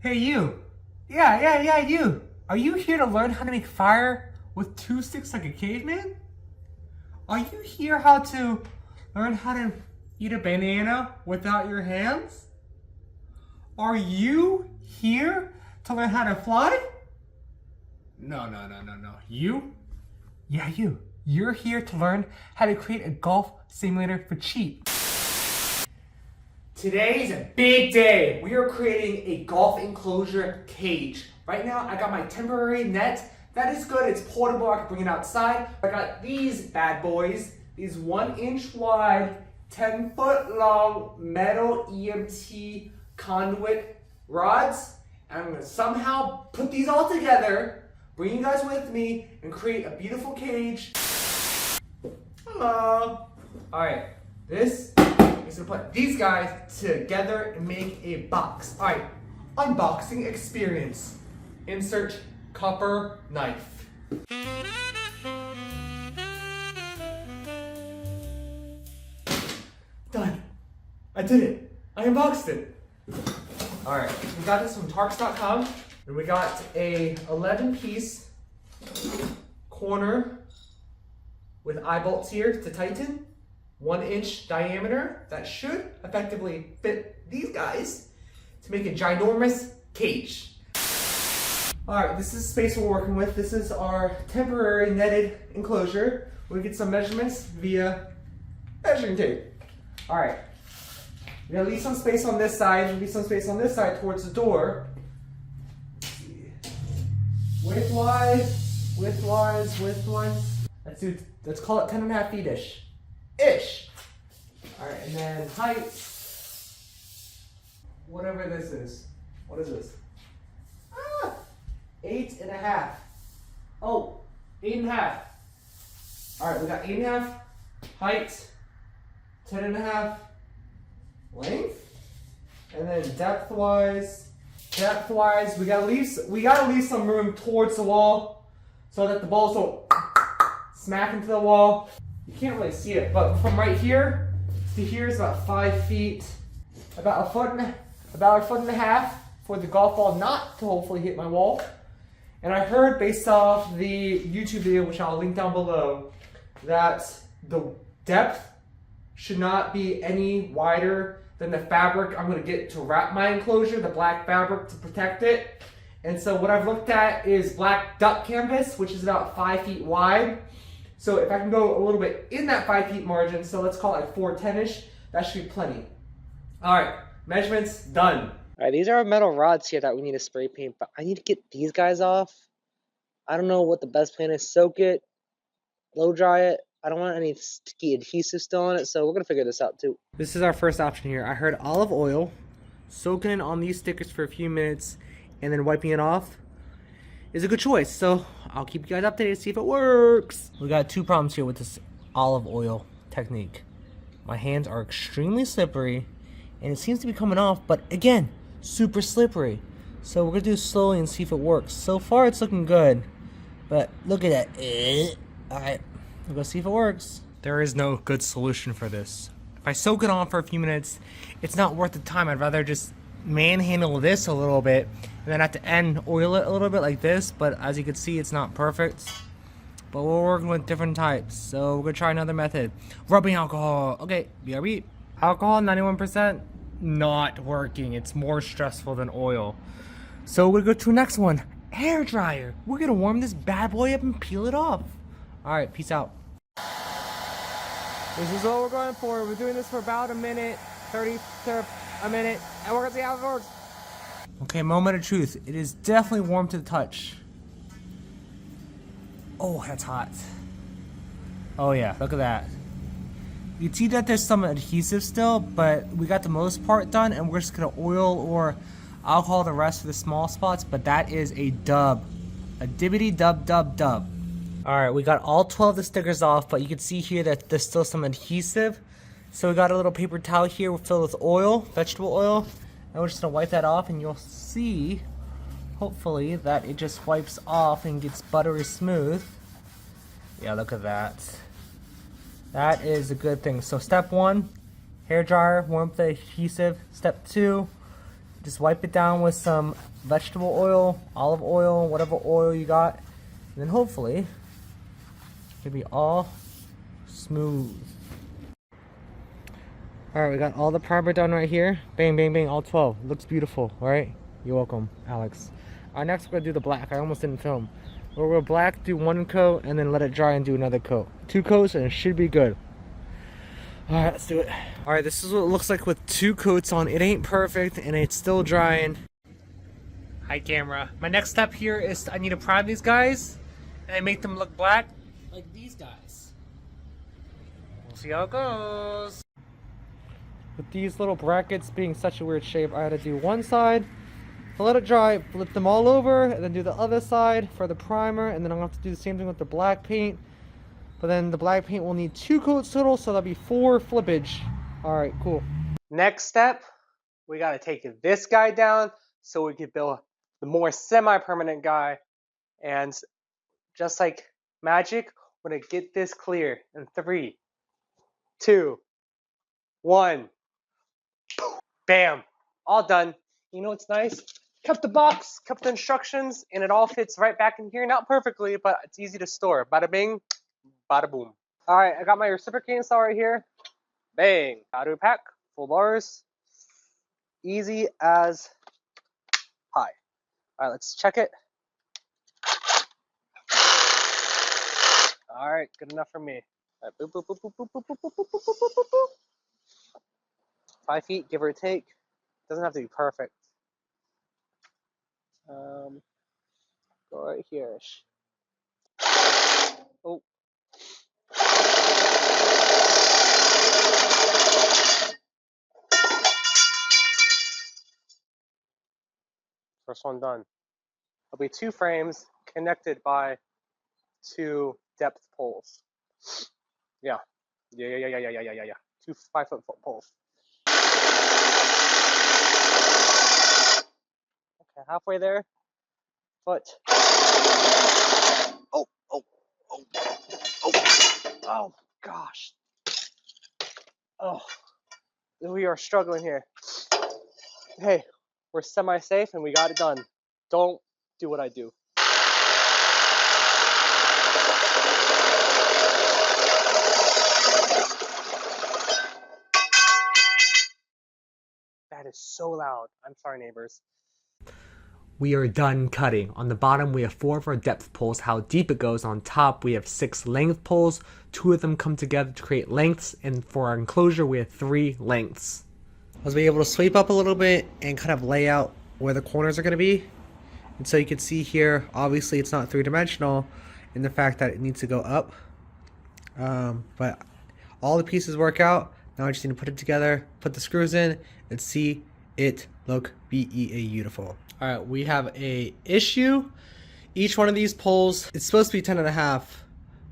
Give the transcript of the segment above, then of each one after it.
Hey you! Yeah, you! Are you here to learn how to make fire with 2 sticks like a caveman? Are you here how to learn how to eat a banana without your hands? Are you here to learn how to fly? No. You? Yeah, you. You're here to learn how to create a golf simulator for cheap. Today is a big day. We are creating a golf enclosure cage. Right now, I got my temporary net. That is good, it's portable, I can bring it outside. I got these bad boys, these 1-inch wide, 10-foot long metal EMT conduit rods. And I'm gonna somehow put these all together, bring you guys with me, and create a beautiful cage. Hello. All right, this is gonna put these guys together and make a box. All right, unboxing experience. Insert copper knife. Done. I did it. I unboxed it. All right, we got this from Tarks.com, and we got a 11-piece corner with eye bolts here to tighten, 1-inch diameter that should effectively fit these guys to make a ginormous cage. All right, this is the space we're working with. This is our temporary netted enclosure. We get some measurements via measuring tape. All right, we're gonna leave some space on this side, leave some space on this side towards the door. Width-wise. Let's call it 10.5 feet-ish. All right, and then height, whatever this is. What is this? 8.5. Oh, 8.5. All right, we got 8.5 height, 10.5 length, and then depth-wise, we gotta leave some room towards the wall so that the balls don't smack into the wall. You can't really see it, but from right here to here is about 5 feet, about a foot and a half for the golf ball not to hopefully hit my wall. And I heard, based off the YouTube video, which I'll link down below, that the depth should not be any wider than the fabric I'm going to get to wrap my enclosure, the black fabric to protect it. And so what I've looked at is black duck canvas, which is about 5 feet wide. So if I can go a little bit in that 5 feet margin, so let's call it like 410-ish, that should be plenty. All right, measurements done. All right, these are metal rods here that we need to spray paint, but I need to get these guys off. I don't know what the best plan is. Soak it, blow dry it. I don't want any sticky adhesive still on it, so we're gonna figure this out too. This is our first option here. I heard olive oil, soaking it on these stickers for a few minutes, and then wiping it off is a good choice. So I'll keep you guys updated to see if it works. We got 2 problems here with this olive oil technique. My hands are extremely slippery, and it seems to be coming off, but again, super slippery. So we're gonna do it slowly and see if it works. So far it's looking good, but look at that. All right, we're gonna see if it works. There is no good solution for this. If I soak it on for a few minutes, it's not worth the time. I'd rather just manhandle this a little bit and then at the end oil it a little bit like this, but as you can see, it's not perfect. But we're working with different types, so we're gonna try another method. Rubbing alcohol. Okay, BRB. Alcohol, 91%. Not working. It's more stressful than oil. So we're gonna go to the next one. Hair dryer. We're gonna warm this bad boy up and peel it off. All right, peace out. This is what we're going for. We're doing this for about a minute, 30 to a minute, and we're gonna see how it works. Okay, moment of truth. It is definitely warm to the touch. Oh, that's hot. Oh yeah, look at that. You can see that there's some adhesive still, but we got the most part done, and we're just gonna oil or alcohol the rest for the small spots, but that is a dub. A dibbity dub. All right, we got all 12 of the stickers off, but you can see here that there's still some adhesive. So we got a little paper towel here filled with oil, vegetable oil, and we're just gonna wipe that off, and you'll see, hopefully, that it just wipes off and gets buttery smooth. Yeah, look at that. That is a good thing. So step 1, hair dryer, warm up the adhesive. Step 2, Just wipe it down with some vegetable oil, olive oil, whatever oil you got. And then hopefully, it'll be all smooth. Alright, we got all the primer done right here. Bang, bang, bang, all 12. Looks beautiful, alright? You're welcome, Alex. Alright, next we're gonna do the black. I almost didn't film. We're gonna black, do one coat, and then let it dry and do another coat. 2 coats and it should be good. Alright, let's do it. Alright, this is what it looks like with 2 coats on. It ain't perfect and it's still drying. Hi camera. My next step here is I need to prime these guys and make them look black like these guys. We'll see how it goes. With these little brackets being such a weird shape, I had to do one side to let it dry, flip them all over, and then do the other side for the primer, and then I'm gonna have to do the same thing with the black paint. But then the black paint will need 2 coats total, so that'll be 4 flippage. Alright, cool. Next step, we gotta take this guy down so we can build the more semi-permanent guy. And just like magic, we're gonna get this clear in 3, 2, 1. Bam! All done. You know what's nice? Kept the box, kept the instructions, and it all fits right back in here. Not perfectly, but it's easy to store. Bada bing, bada boom. Alright, I got my reciprocating saw right here. Bang! Powder pack, full bars. Easy as pie. Alright, let's check it. Alright, good enough for me. Alright, boop, boop, boop, boop, boop, boop, boop, boop, boop, boop, boop, boop, boop. 5 feet, give or take. Doesn't have to be perfect. Go right here. Oh. First one done. There'll be 2 frames connected by 2 depth poles. Yeah. Yeah. 2 5-foot poles. Okay, halfway there. Foot. Oh gosh. Oh, we are struggling here. Hey, we're semi-safe and we got it done. Don't do what I do. That is so loud. I'm sorry, neighbors. We are done cutting. On the bottom, we have 4 of our depth poles, how deep it goes. On top, we have 6 length poles. 2 of them come together to create lengths, and for our enclosure, we have 3 lengths. I was able to sweep up a little bit and kind of lay out where the corners are going to be. And so you can see here, obviously it's not 3-dimensional in the fact that it needs to go up. But all the pieces work out. Now I just need to put it together, put the screws in, and see it look beautiful. All right, we have a issue. Each one of these poles, it's supposed to be 10.5,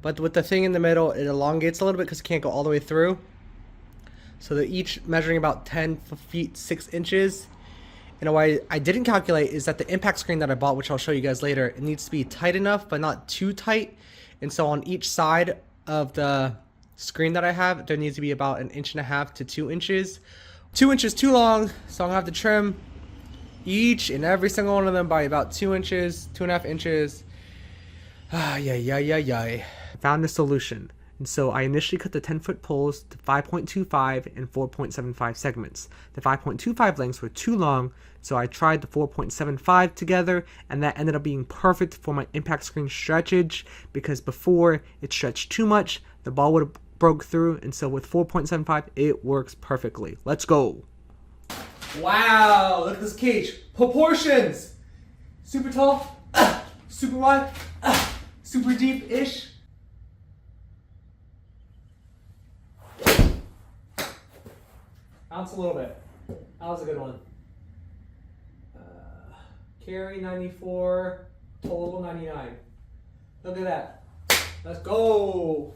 but with the thing in the middle, it elongates a little bit because it can't go all the way through. So they're each measuring about 10 feet 6 inches. And what I didn't calculate is that the impact screen that I bought, which I'll show you guys later, it needs to be tight enough, but not too tight. And so on each side of the screen that I have, there needs to be about 1.5 to 2 inches. 2 inches too long, so I'm gonna have to trim each and every single one of them by about 2 inches, 2.5 inches. I found the solution. And so I initially cut the 10-foot poles to 5.25 and 4.75 segments. The 5.25 lengths were too long, so I tried the 4.75 together, and that ended up being perfect for my impact screen stretchage, because before it stretched too much, the ball would have broke through, and so with 4.75, it works perfectly. Let's go. Wow, look at this cage. Proportions! Super tall, super wide, super deep-ish. Bounce a little bit. That was a good one. Carry 94, total 99. Look at that. Let's go.